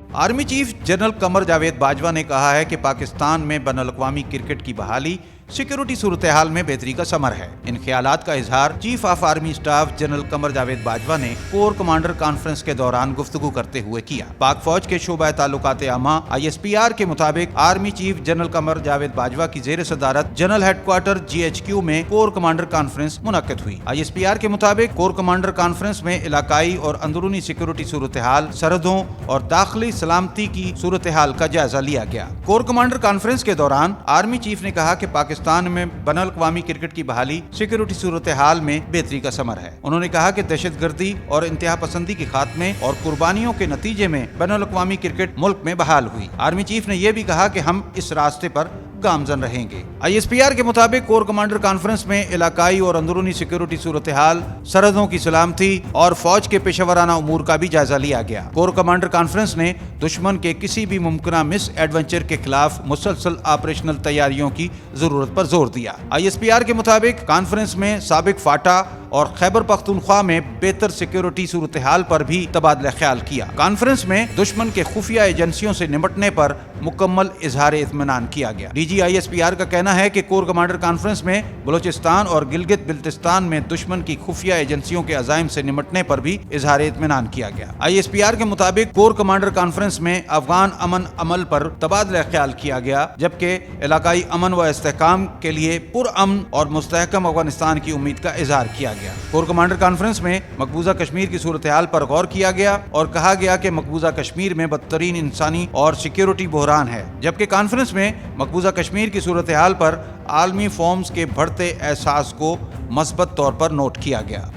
Army chief general Qamar Javed Bajwa ने कहा है कि पाकिस्तान में बैनुल-अक़वामी क्रिकेट की बहाली सिक्योरिटी सूरत हाल में बेहतरी का समर है। इन ख्यालात का इजहार chief of army staff general Qamar Javed Bajwa ने कोर कमांडर कॉन्फ्रेंस के दौरान गुफ्तगू करते हुए किया। पाक फौज के शोबा ताल्लुकात आमा ISPR के मुताबिक army chief general Qamar Javed Bajwa की जेर सदारत जनरल हेडक्वार्टर GHQ में कोर कमांडर कॉन्फ्रेंस मुनक्किद हुई। ISPR के मुताबिक कोर कमांडर कॉन्फ्रेंस में इलाकाई और अंदरूनी सिक्योरिटी सूरत हाल, सरहदों और दाखिली सलामती की सूरत हाल का जायजा लिया गया। कोर कमांडर कॉन्फ्रेंस के दौरान आर्मी चीफ ने कहा कि पाकिस्तान में बैनुल-अक़वामी क्रिकेट की बहाली सिक्योरिटी सूरत हाल में बेहतरी का समर है। उन्होंने कहा कि दहशतगर्दी और इंतहा पसंदी के खात्मे और कुर्बानियों के नतीजे में बैनुल-अक़वामी क्रिकेट मुल्क में बहाल हुई। आर्मी चीफ ने यह भी कहा कि हम इस रास्ते पर गामजन रहेंगे। ISPR के मुताबिक कोर कमांडर कॉन्फ्रेंस में इलाकाई और अंदरूनी सिक्योरिटी सूरत हाल, सरहदों की सलामती और फौज के पेशेवराना उमूर का भी जायजा लिया गया। कोर कमांडर कॉन्फ्रेंस ने दुश्मन के किसी भी मुमकिन मिस एडवेंचर के खिलाफ मुसलसल ऑपरेशनल तैयारियों की जरूरत पर जोर दिया। ISPR के मुताबिक कॉन्फ्रेंस में साबिक फाटा और खैबर पख्तूनख्वा में बेहतर सिक्योरिटी सूरत हाल पर भी तबादला ख्याल किया। कॉन्फ्रेंस में दुश्मन के खुफिया एजेंसियों से निपटने पर मुकम्मल इजहार इत्मीनान किया गया। DG ISPR का कहना है कि कोर कमांडर कॉन्फ्रेंस में बलोचिस्तान और गिलगित बिल्तिस्तान में दुश्मन की खुफिया एजेंसियों के अज़ाइम से निपटने पर भी इजहार इत्मीनान किया गया। ISPR के मुताबिक कोर कमांडर कॉन्फ्रेंस में अफगान अमन अमल पर तबादला ख्याल किया गया, जबकि इलाकाई अमन व इस्तेहकाम के लिए पुरअमन और मुस्तहकम अफगानिस्तान की उम्मीद का इजहार किया गया। कोर कमांडर कॉन्फ्रेंस में मकबूजा कश्मीर की सूरत हाल पर गौर किया गया और कहा गया कि मकबूजा कश्मीर में बदतरीन इंसानी और सिक्योरिटी बहरान है, जबकि कॉन्फ्रेंस में मकबूजा कश्मीर की सूरत हाल पर आलमी फॉर्म्स के बढ़ते एहसास को मस्बत तौर पर नोट किया गया।